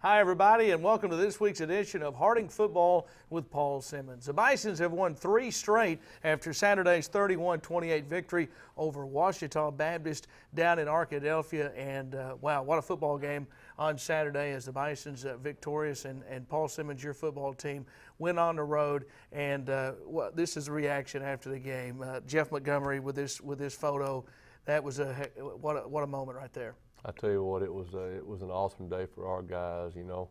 Hi, everybody, and welcome to this week's edition of Harding Football with Paul Simmons. The Bisons have won 3 straight after Saturday's 31-28 victory over Ouachita Baptist down in Arkadelphia. And, wow, what a football game on Saturday as the Bisons victorious. And Paul Simmons, your football team, went on the road. And this is the reaction after the game. Jeff Montgomery with this photo. That was what a moment right there. I tell you what, it was an awesome day for our guys. You know,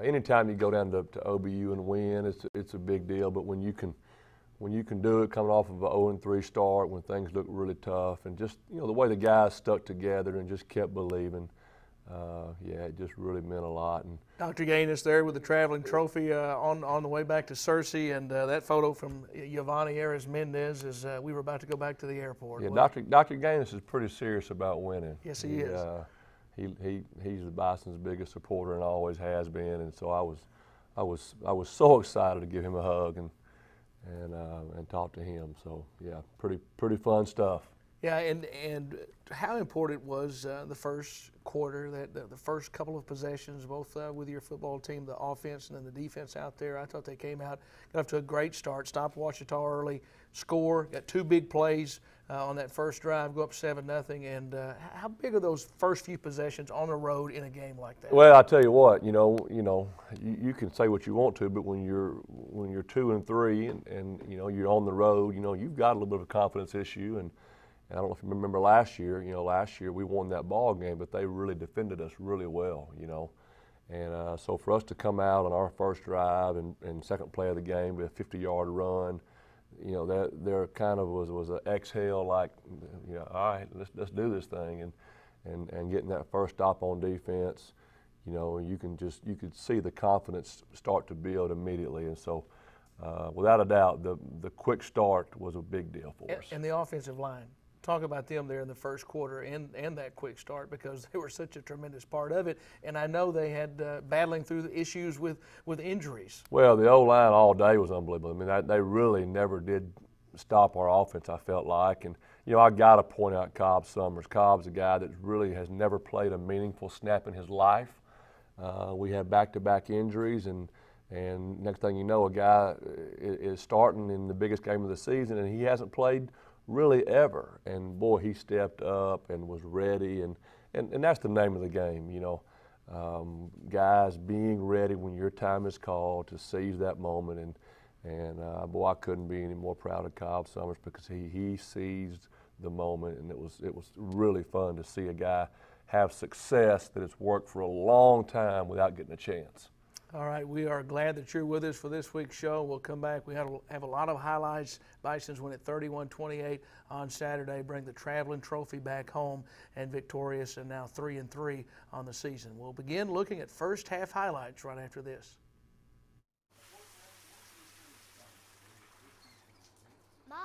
anytime you go down to OBU and win, it's a big deal. But when you can do it coming off of an 0-3 start, when things look really tough, and just the way the guys stuck together and just kept believing, yeah, it just really meant a lot. And Dr. Gaines there with the traveling trophy on the way back to Searcy, and that photo from Giovanni Ares Mendez as we were about to go back to the airport. Yeah, Dr. Gaines is pretty serious about winning. Yes, he is. He's the Bison's biggest supporter and always has been, and so I was so excited to give him a hug and talk to him. So yeah, pretty fun stuff. Yeah, and how important was the first quarter, the first couple of possessions, both with your football team, the offense and then the defense out there? I thought they came out, got off to a great start, stopped Ouachita early, score, got 2 big plays on that first drive, go up 7-0. And how big are those first few possessions on the road in a game like that? Well, I tell you what, you can say what you want to, but when you're 2-3 and you're on the road, you've got a little bit of a confidence issue. And I don't know if you remember last year, last year we won that ball game, but they really defended us really well, And so for us to come out on our first drive and second play of the game with a 50-yard run, that there kind of was an exhale, like, all right, let's do this thing, and getting that first stop on defense, you could see the confidence start to build immediately, and so without a doubt, the quick start was a big deal for us. And the offensive line. Talk about them there in the first quarter and that quick start, because they were such a tremendous part of it. And I know they had battling through the issues with injuries. Well, the O-line all day was unbelievable. I mean, they really never did stop our offense, I felt like. And, I got to point out Cobb Summers. Cobb's a guy that really has never played a meaningful snap in his life. We had back-to-back injuries, and next thing you know, a guy is starting in the biggest game of the season, and he hasn't played really ever. And boy, he stepped up and was ready, and that's the name of the game, guys being ready when your time is called to seize that moment. And boy, I couldn't be any more proud of Cobb Summers, because he seized the moment, and it was really fun to see a guy have success that has worked for a long time without getting a chance. All right, we are glad that you're with us for this week's show. We'll come back. We have a lot of highlights. Bisons win at 31-28 on Saturday, bring the traveling trophy back home, and victorious, and now 3-3 on the season. We'll begin looking at first half highlights right after this. Ma.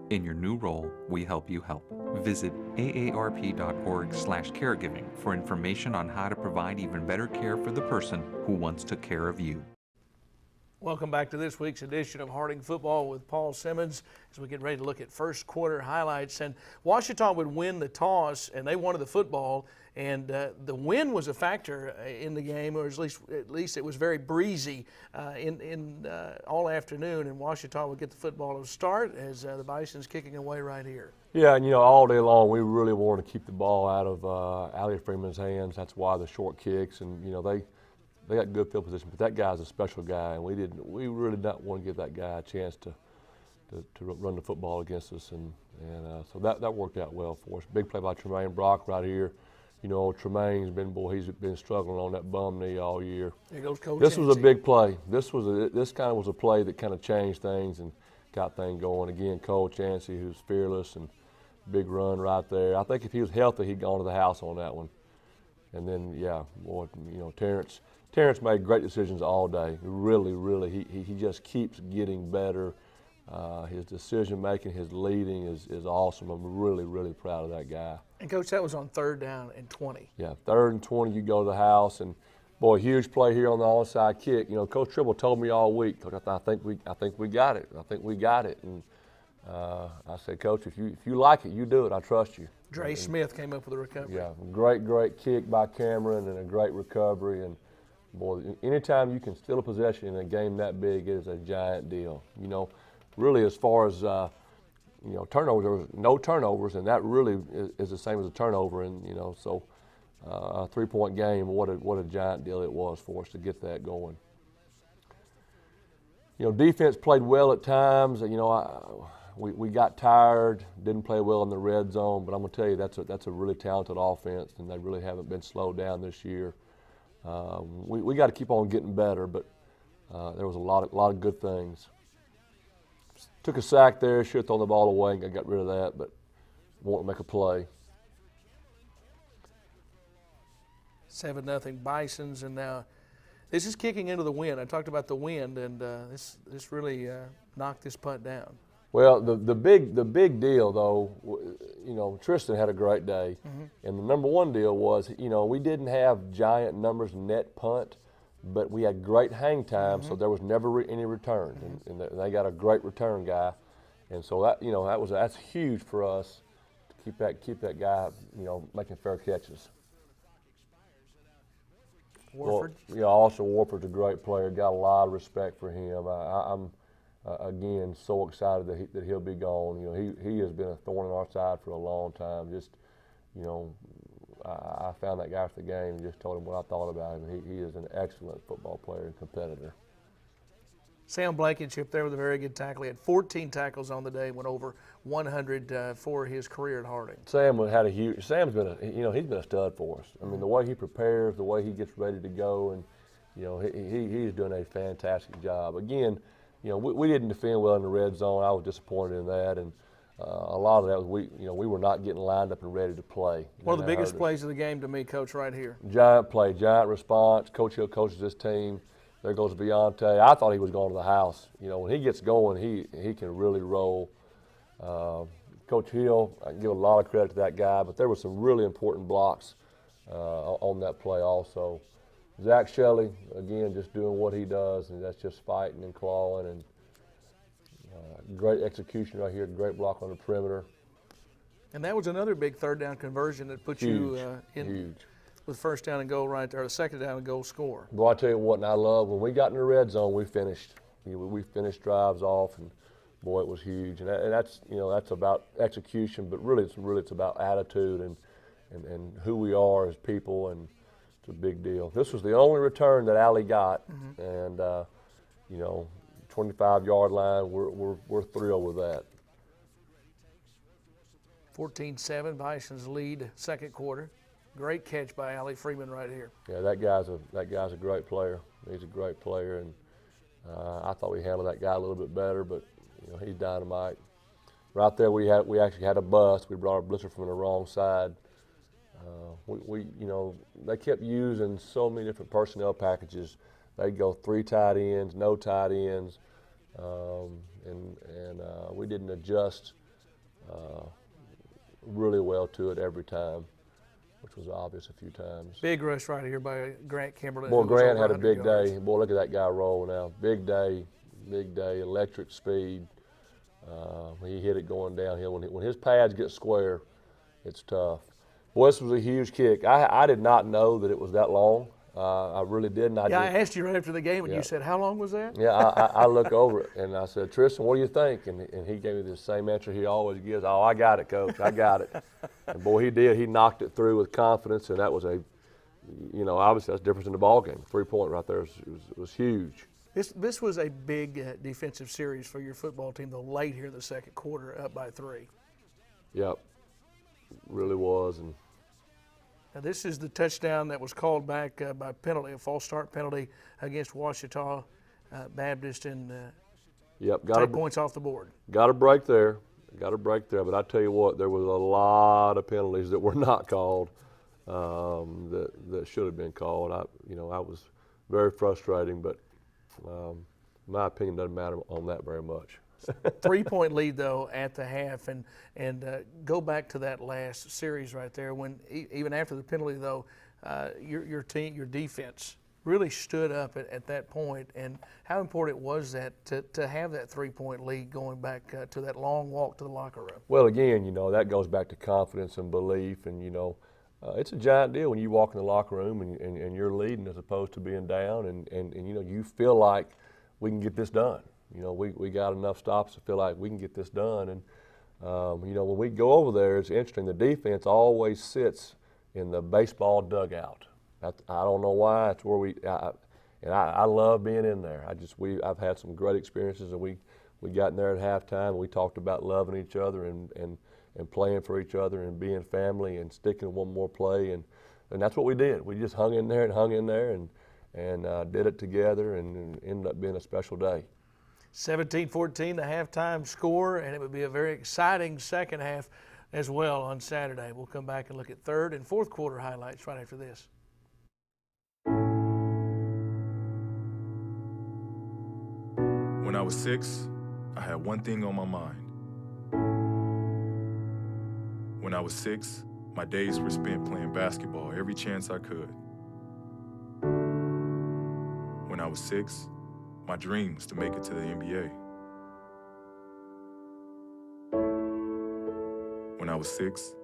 In your new role, we help you help. Visit aarp.org/caregiving for information on how to provide even better care for the person who once took care of you. Welcome back to this week's edition of Harding Football with Paul Simmons, as we get ready to look at first quarter highlights. And Ouachita would win the toss, and they wanted the football, and the wind was a factor in the game, or at least it was very breezy in all afternoon, and Ouachita would get the football to start as the Bison's kicking away right here. Yeah, and all day long we really wanted to keep the ball out of Allie Freeman's hands. That's why the short kicks, and they got good field position, but that guy's a special guy, and we really didn't want to give that guy a chance to run the football against us, and so that worked out well for us. Big play by Tremaine Brock right here. You know, Tremaine's he's been struggling on that bum knee all year. There goes Coach This was a Yancey. big play. This kind of was a play that kind of changed things and got things going. Again, Coach Yancey, who's fearless, and big run right there. I think if he was healthy, he'd gone to the house on that one. And then, yeah, boy, you know, Terrence made great decisions all day. Really, he just keeps getting better. His decision making, his leading is awesome. I'm really proud of that guy. And Coach, that was on 3rd down and 20. Yeah, 3rd and 20, you go to the house, and boy, huge play here on the onside kick. You know, Coach Tribble told me all week, Coach, I think we got it. I think we got it. And I said, Coach, if you like it, you do it. I trust you. Dre Smith came up with a recovery. Yeah, great kick by Cameron and a great recovery. And boy, anytime you can steal a possession in a game that big, it is a giant deal. You know, really, as far as you know, turnovers, there was no turnovers, and that really is the same as a turnover. And you know, so a 3-point game, what a giant deal it was for us to get that going. You know, defense played well at times. You know, we got tired, didn't play well in the red zone, but I'm going to tell you that's a really talented offense, and they really haven't been slowed down this year. We got to keep on getting better, but there was a lot of good things. Took a sack there, should have thrown the ball away and got rid of that, but wanted to make a play. 7-0 Bisons, and now this is kicking into the wind. I talked about the wind, and this really knocked this punt down. Well, the big deal though, you know, Tristan had a great day, and the number one deal was, you know, we didn't have giant numbers net punt, but we had great hang time, so there was never any return, and they got a great return guy, and so that, you know, that's huge for us to keep that guy, you know, making fair catches. Warford. Well, yeah, also Warford's a great player. Got a lot of respect for him. I'm again so excited that he'll be gone. You know, he has been a thorn in our side for a long time. Just, you know, I found that guy after the game and just told him what I thought about him. He is an excellent football player and competitor. Sam Blankenship there with a very good tackle. He had 14 tackles on the day, went over 100 for his career at Harding. Sam's been he's been a stud for us. I mean, the way he prepares, the way he gets ready to go, and you know, he's doing a fantastic job. Again, you know, we didn't defend well in the red zone. I was disappointed in that, and a lot of that was we were not getting lined up and ready to play. One of the biggest plays of the game to me, Coach, right here. Giant play, giant response. Coach Hill coaches this team. There goes Beyonce. I thought he was going to the house. You know, when he gets going, he can really roll. Coach Hill, I can give a lot of credit to that guy, but there were some really important blocks on that play also. Zach Shelley, again, just doing what he does, and that's just fighting and clawing, and great execution right here, great block on the perimeter. And that was another big 3rd down conversion that put you in huge. with 1st down and goal right there, or the 2nd down and goal score. Boy, I tell you what, and I love when we got in the red zone, we finished. We finished drives off, and boy, it was huge. And that's about execution, but really it's about attitude and who we are as people, and it's a big deal. This was the only return that Allie got, and 25-yard line. We're thrilled with that. 14-7, Bison's lead 2nd quarter. Great catch by Allie Freeman right here. Yeah, that guy's a great player. He's a great player, and I thought we handled that guy a little bit better, but you know, he's dynamite. Right there, we actually had a bust. We brought our blitzer from the wrong side. They kept using so many different personnel packages. They'd go 3 tight ends, no tight ends, and we didn't adjust really well to it every time, which was obvious a few times. Big rush right here by Grant Kimberly. Boy, Grant had a big day. Boy, look at that guy roll now. Big day, electric speed. He hit it going downhill. When his pads get square, it's tough. Boy, this was a huge kick. I did not know that it was that long. I really didn't. I asked you right after the game, and you said, how long was that? Yeah, I look over it, and I said, Tristan, what do you think? And he gave me the same answer he always gives. Oh, I got it, Coach. I got it. And, boy, he did. He knocked it through with confidence, and that was obviously that's the difference in the ball game. 3-point right there was huge. This was a big defensive series for your football team, though late here in the 2nd quarter, up by 3. Yep, really was. Now, this is the touchdown that was called back by penalty, a false start penalty against Ouachita Baptist, and Yep, take points off the board. Got a break there. But I tell you what, there was a lot of penalties that were not called that should have been called. I was very frustrating, but my opinion doesn't matter on that very much. 3-point lead though at the half, and go back to that last series right there when even after the penalty though, your team, your defense really stood up at that point. And how important was that to have that 3-point lead going back to that long walk to the locker room? Well, again, that goes back to confidence and belief, and it's a giant deal when you walk in the locker room and you're leading as opposed to being down, and you feel like we can get this done. We got enough stops to feel like we can get this done. And, when we go over there, it's interesting. The defense always sits in the baseball dugout. I don't know why. It's where I love being in there. I've had some great experiences, and we got in there at halftime, and we talked about loving each other and playing for each other and being family and sticking one more play. And that's what we did. We just hung in there and did it together, and ended up being a special day. 17-14, the halftime score, and it would be a very exciting second half as well on Saturday. We'll come back and look at third and fourth quarter highlights right after this. When I was 6, I had one thing on my mind. When I was 6, my days were spent playing basketball every chance I could. When I was 6, my dream was to make it to the NBA. When I was 6,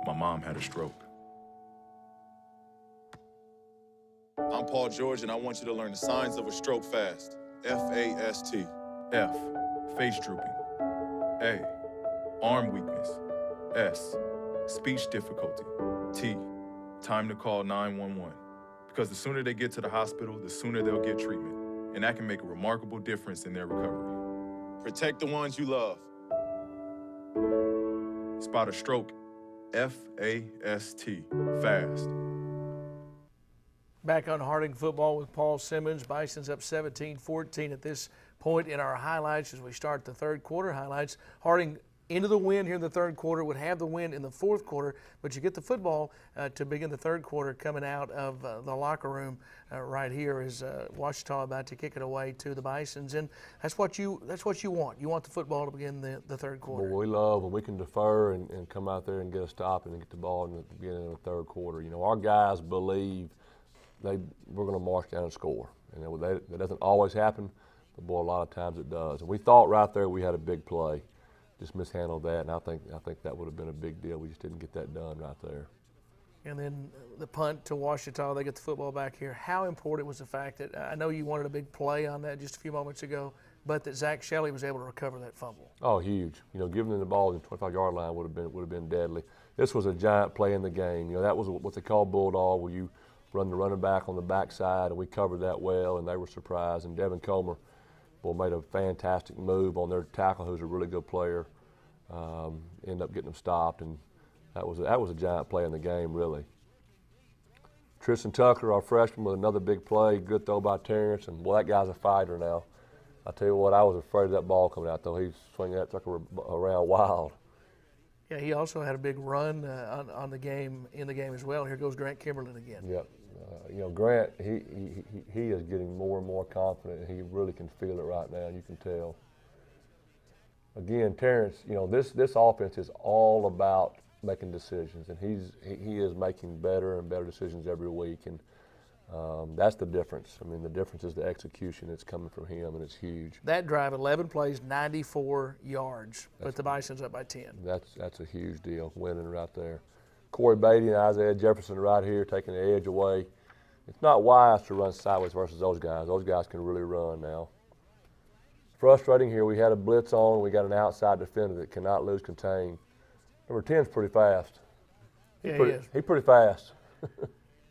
my mom had a stroke. I'm Paul George, and I want you to learn the signs of a stroke fast. F-A-S-T. F, face drooping. A, arm weakness. S, speech difficulty. T, time to call 911. Because the sooner they get to the hospital, the sooner they'll get treatment. And that can make a remarkable difference in their recovery. Protect the ones you love. Spot a stroke, F-A-S-T, fast. Back on Harding football with Paul Simmons. Bison's up 17-14 at this point in our highlights as we start the third quarter highlights. Harding into the win here in the third quarter, would have the win in the fourth quarter, but you get the football to begin the third quarter coming out of the locker room right here is Ouachita about to kick it away to the Bisons, and that's what you want. You want the football to begin the third quarter. Well, we love when we can defer and come out there and get a stop and get the ball in the beginning of the third quarter. Our guys believe we're going to march down and score, and that doesn't always happen, but boy, a lot of times it does. And we thought right there we had a big play. Just mishandled that, and I think that would have been a big deal. We just didn't get that done right there. And then the punt to Ouachita, they get the football back here. How important was the fact that I know you wanted a big play on that just a few moments ago, but that Zach Shelley was able to recover that fumble? Oh, huge! Giving them the ball in the 25-yard line would have been deadly. This was a giant play in the game. That was what they call bulldog, where you run the running back on the backside, and we covered that well, and they were surprised. And Devin Comer made a fantastic move on their tackle, who's a really good player. Ended up getting them stopped, and that was a giant play in the game, really. Tristan Tucker, our freshman, with another big play. Good throw by Terrence, and that guy's a fighter now. I tell you what, I was afraid of that ball coming out, though. He's swinging that sucker around wild. Yeah, he also had a big run on the game, in the game as well. Here goes Grant Kimberlin again. Yep. Grant, he is getting more and more confident. He really can feel it right now. You can tell. Again, Terrence, this offense is all about making decisions, and he is making better and better decisions every week, and that's the difference. I mean, the difference is the execution that's coming from him, and it's huge. That drive, 11 plays, 94 yards, but the Bison's up by 10. That's a huge deal, winning right there. Corey Beatty and Isaiah Jefferson right here taking the edge away. It's not wise to run sideways versus those guys. Those guys can really run now. Frustrating here, we had a blitz on, we got an outside defender that cannot lose contain. Number 10's pretty fast. He is. He's pretty fast.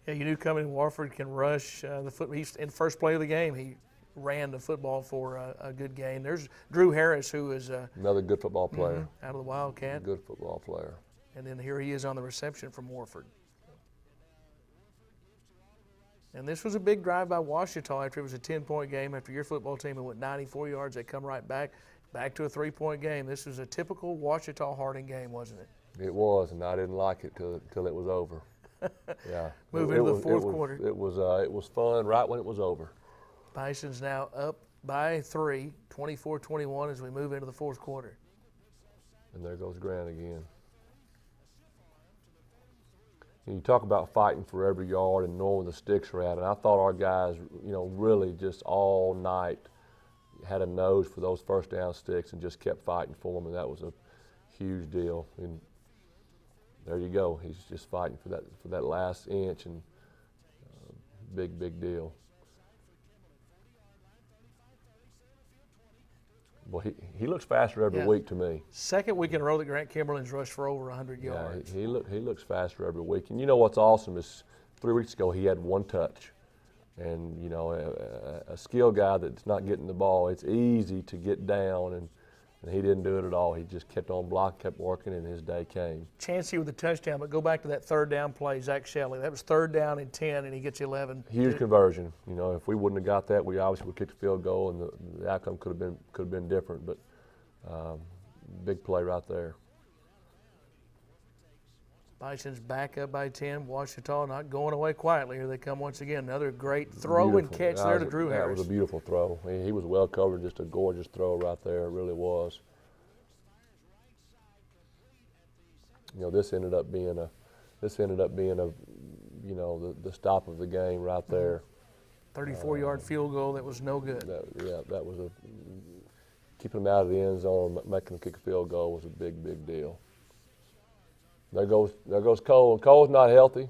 Yeah, you knew coming Warford can rush the foot. He's in the first play of the game. He ran the football for a good gain. There's Drew Harris, who is another good football player. Out of the Wildcat. Good football player. And then here he is on the reception from Warford. And this was a big drive by Washita after it was a 10-point game. After your football team had went 94 yards, they come right back to a 3-point game. This was a typical Washita-Harding game, wasn't it? It was, and I didn't like it till it was over. Yeah. Moving into the fourth quarter. It was fun right when it was over. Bison's now up by 3, 24-21 as we move into the fourth quarter. And there goes Grant again. And you talk about fighting for every yard and knowing where the sticks are at, and I thought our guys, really just all night had a nose for those first down sticks and just kept fighting for them, and that was a huge deal. And there you go. He's just fighting for that last inch, and big deal. Well, he looks faster every week to me. Second week in a row that Grant Kimberlin's rushed for over 100 yards. Yeah, he looks faster every week. And you know what's awesome is 3 weeks ago he had 1 touch. And, a skilled guy that's not getting the ball, it's easy to get down, and he didn't do it at all. He just kept on blocking, kept working, and his day came. Chancey with a touchdown, but go back to that third down play, Zach Shelley. That was 3rd down and 10, and he gets 11. Huge conversion. If we wouldn't have got that, we obviously would kick the field goal, and the outcome could have been different. But big play right there. Bison's back up by 10. Washita not going away quietly. Here they come once again. Another great throw and catch there to Drew Harris. That was a beautiful throw. He was well covered, just a gorgeous throw right there. It really was. This ended up being a the stop of the game right there. 34-yard field goal that was no good. That was keeping them out of the end zone, making them kick a field goal was a big deal. There goes Cole. Cole's not healthy,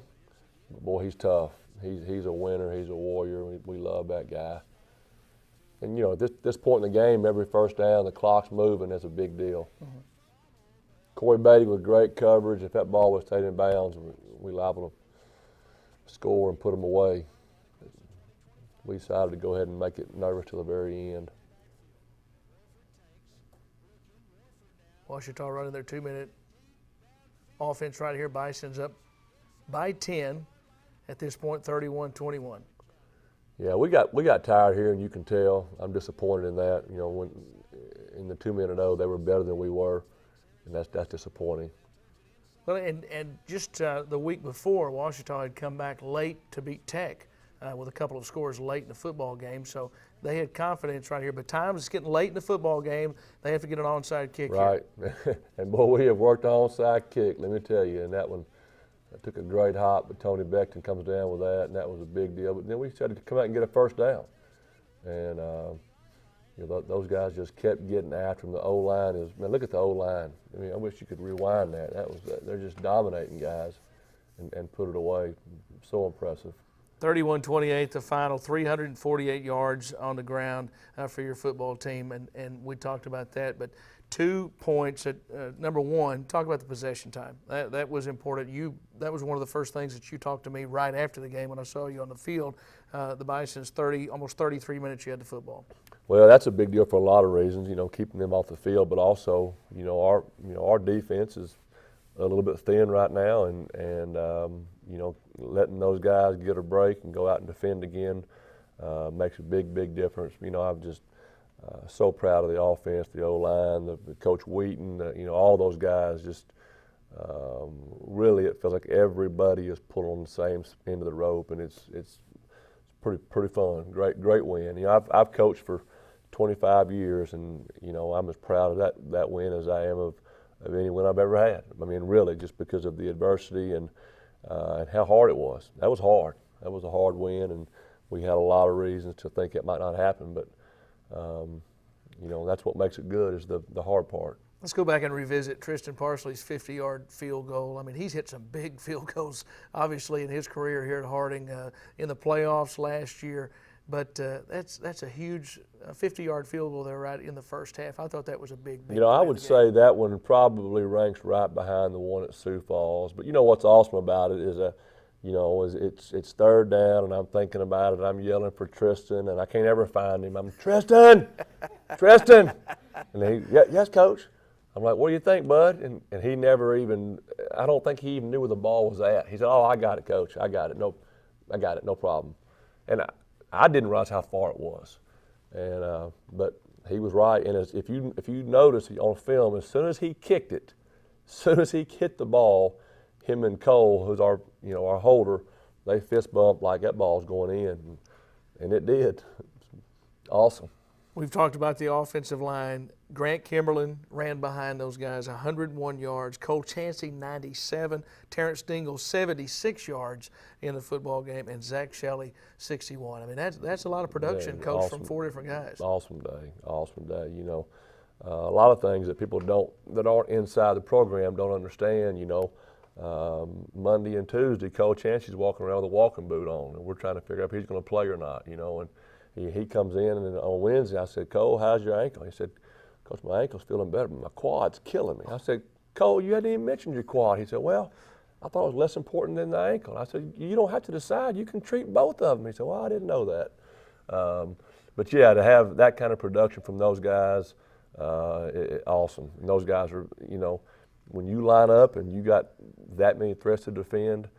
but boy, he's tough. He's a winner. He's a warrior. We love that guy. And at this point in the game, every first down, the clock's moving. That's a big deal. Mm-hmm. Corey Beatty with great coverage. If that ball was stayed in bounds, we liable to score and put them away. We decided to go ahead and make it nervous till the very end. Washita running their 2-minute offense right here. Bison's up by 10 at this point, 31-21. Yeah, we got tired here, and you can tell. I'm disappointed in that. When in the 2-minute they were better than we were, and that's disappointing. Well, and just the week before, Washita had come back late to beat Tech with a couple of scores late in the football game, so they had confidence right here. But times it's getting late in the football game, they have to get an onside kick. Right, and boy, we have worked on onside kick, let me tell you, and that one took a great hop, but Tony Beckton comes down with that, and that was a big deal. But then we started to come out and get a first down, and those guys just kept getting after him. The O-line man, look at the O-line. I mean, I wish you could rewind that. They're just dominating guys and put it away. So impressive. 31-28, the final, 348 yards on the ground for your football team, and we talked about that. But 2 points at number one. Talk about the possession time. That was important. That was one of the first things that you talked to me right after the game when I saw you on the field. The Bison's almost 33 minutes you had the football. Well, that's a big deal for a lot of reasons. Keeping them off the field, but also our defense is a little bit thin right now, and letting those guys get a break and go out and defend again makes a big difference. I'm just so proud of the offense, the O-line, the Coach Wheaton, all those guys. Just really, it feels like everybody is pulling on the same end of the rope, and it's pretty fun. Great win. I've coached for 25 years, and I'm as proud of that win as I am of any win I've ever had. I mean, really, just because of the adversity and how hard it was. That was hard. That was a hard win, and we had a lot of reasons to think it might not happen, but that's what makes it good is the hard part. Let's go back and revisit Tristan Parsley's 50-yard field goal. I mean, he's hit some big field goals, obviously, in his career here at Harding in the playoffs last year. But that's a huge 50-yard field goal there right in the first half. I thought that was a big I would say that one probably ranks right behind the one at Sioux Falls. But what's awesome about it is it's third down, and I'm thinking about it. I'm yelling for Tristan, and I can't ever find him. I'm Tristan, and he, yes, coach. I'm like, what do you think, bud? And he never even. I don't think he even knew where the ball was at. He said, oh, I got it, coach. I got it. No problem. and I didn't realize how far it was. And but he was right. And if you notice on film, as soon as he kicked it, as soon as he hit the ball, him and Cole, who's our holder, they fist bumped like that ball's going in, and it did. Awesome. We've talked about the offensive line. Grant Kimberlin ran behind those guys 101 yards. Cole Chansey 97. Terrence Dingle 76 yards in the football game, and Zach Shelley 61. I mean, that's a lot of production, Yeah, Coach, awesome. from 4 different guys. Awesome day. You know, a lot of things that people that aren't inside the program don't understand. You know, Monday and Tuesday, Cole Chansey's walking around with a walking boot on, and we're trying to figure out if he's going to play or not. You know, and he comes in, and on Wednesday I said, Cole, how's your ankle? He said, Coach, my ankle's feeling better, but my quad's killing me. I said, Cole, you hadn't even mentioned your quad. He said, well, I thought it was less important than the ankle. I said, you don't have to decide. You can treat both of them. He said, well, I didn't know that. But yeah, to have that kind of production from those guys, awesome. And those guys are, you know, when you line up and you got that many threats to defend,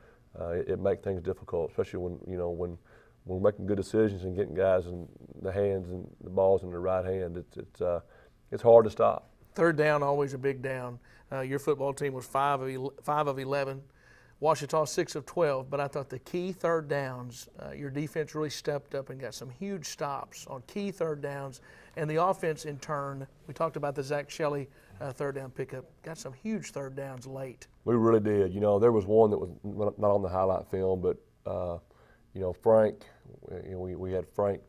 it makes things difficult, especially when we're making good decisions and getting guys in the hands and the balls in the right hand. It's hard to stop. Third down, always a big down. Your football team was 5 of 11. Washita 6 of 12. But I thought the key third downs, your defense really stepped up and got some huge stops on key third downs. And the offense, in turn, we talked about the Zach Shelley third down pickup, got some huge third downs late. We really did. You know, there was one that was not on the highlight film, but you know, Frank, we had Frank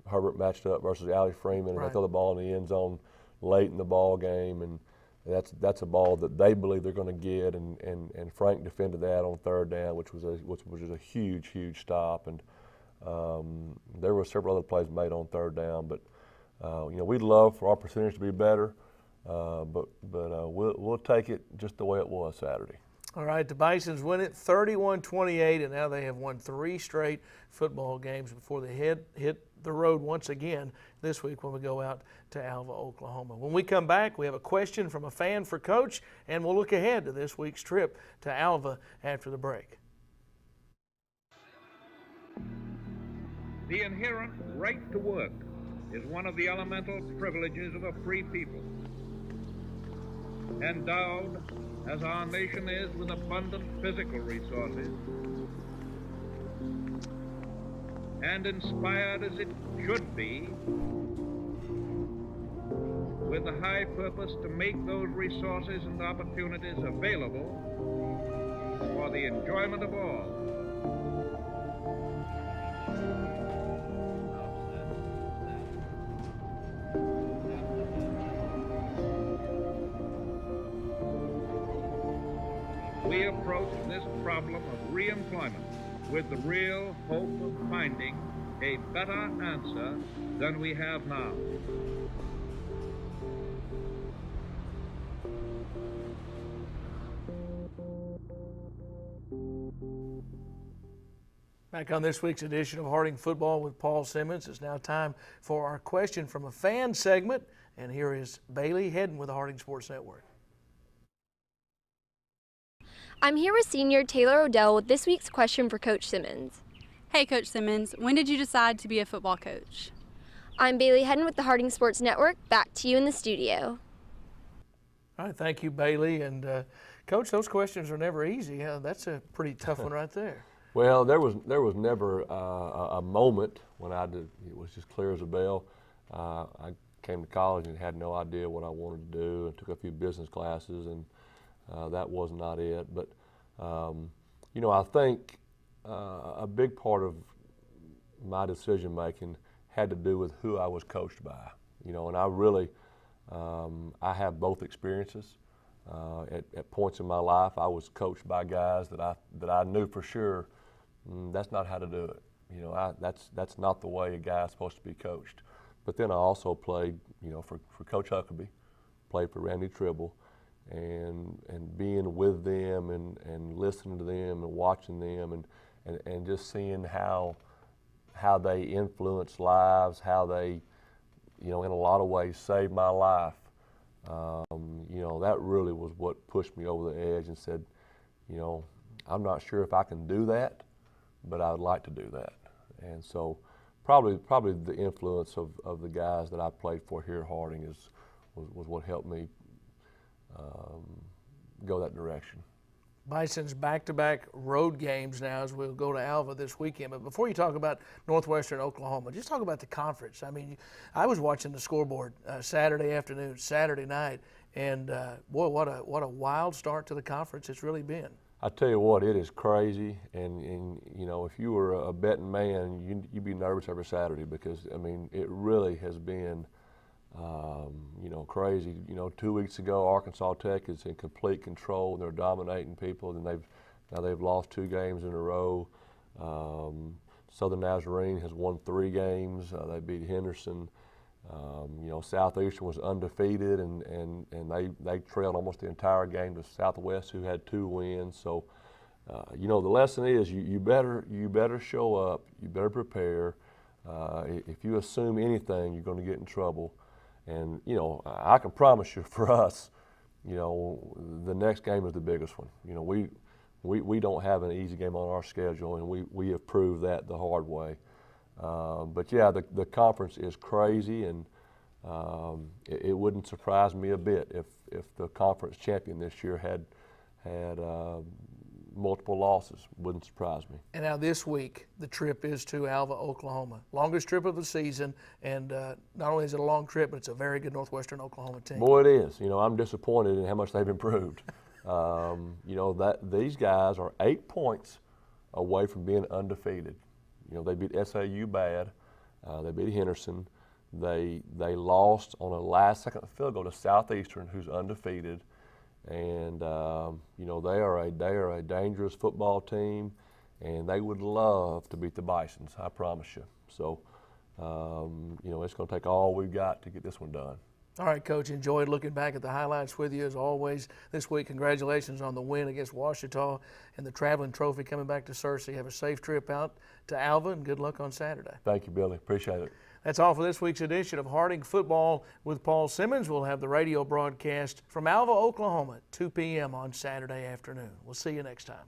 Herbert matched up versus Allie Freeman, and Right. they throw the ball in the end zone late in the ball game, and that's a ball that they believe they're going to get, and Frank defended that on third down, which was a huge stop, and there were several other plays made on third down, but you know, we'd love for our percentage to be better, but we'll take it just the way it was Saturday. All right, the Bisons win it 31-28, and now they have won 3 straight football games before they hit the road once again this week when we go out to Alva, Oklahoma. When we come back, we have a question from a fan for Coach, and we'll look ahead to this week's trip to Alva after the break. The inherent right to work is one of the elemental privileges of a free people. Endowed, as our nation is, with abundant physical resources, and inspired as it should be with the high purpose to make those resources and opportunities available for the enjoyment of all. We approach this problem of re-employment with the real hope of finding a better answer than we have now. Back on this week's edition of Harding Football with Paul Simmons. It's now time for our question from a fan segment, and here is Bailey Hedden with the Harding Sports Network. I'm here with senior Taylor Odell with this week's question for Coach Simmons. Hey, Coach Simmons, when did you decide to be a football coach? I'm Bailey Hedden with the Harding Sports Network. Back to you in the studio. All right, thank you, Bailey. And Coach, those questions are never easy. That's a pretty tough one right there. Well, there was never a moment when it was just clear as a bell. I came to college and had no idea what I wanted to do, and took a few business classes, and that was not it. But you know, I think a big part of my decision making had to do with who I was coached by. You know, and I really I have both experiences. At points in my life, I was coached by guys that I knew for sure that's not how to do it. You know, that's not the way a guy's supposed to be coached. But then I also played, you know, for Coach Huckabee, played for Randy Tribble, and being with them and listening to them and watching them and just seeing how they influence lives, how they, you know, in a lot of ways saved my life. You know, that really was what pushed me over the edge and said, you know, I'm not sure if I can do that, but I would like to do that. And so probably the influence of the guys that I played for here at Harding was what helped me go that direction. Bison's back-to-back road games now as we'll go to Alva this weekend. But before you talk about Northwestern Oklahoma, just talk about the conference. I mean, I was watching the scoreboard Saturday afternoon, Saturday night, and boy, what a wild start to the conference it's really been. I tell you what, it is crazy, and you know, if you were a betting man, you'd be nervous every Saturday because I mean, it really has been, you know, crazy. You know, 2 weeks ago, Arkansas Tech is in complete control, and they're dominating people, and now they've lost 2 games in a row. Southern Nazarene has won 3 games. They beat Henderson. You know, Southeastern was undefeated, and they trailed almost the entire game to Southwest, who had 2 wins. So, you know, the lesson is you better show up, you better prepare. If you assume anything, you're going to get in trouble. And you know, I can promise you, for us, you know, the next game is the biggest one. You know, we don't have an easy game on our schedule, and we have proved that the hard way. But yeah, the conference is crazy, and it wouldn't surprise me a bit if the conference champion this year had multiple losses. Wouldn't surprise me. And now this week, the trip is to Alva, Oklahoma. Longest trip of the season, and not only is it a long trip, but it's a very good Northwestern Oklahoma team. Boy, it is. You know, I'm disappointed in how much they've improved. You know, that these guys are 8 points away from being undefeated. You know, they beat SAU bad. They beat Henderson. They lost on a last-second field goal to Southeastern, who's undefeated. And you know, they are a dangerous football team, and they would love to beat the Bisons, I promise you. So, you know, it's going to take all we've got to get this one done. All right, Coach, enjoyed looking back at the highlights with you as always this week. Congratulations on the win against Ouachita and the traveling trophy coming back to Searcy. Have a safe trip out to Alva, and good luck on Saturday. Thank you, Billy. Appreciate it. That's all for this week's edition of Harding Football with Paul Simmons. We'll have the radio broadcast from Alva, Oklahoma at 2 p.m. on Saturday afternoon. We'll see you next time.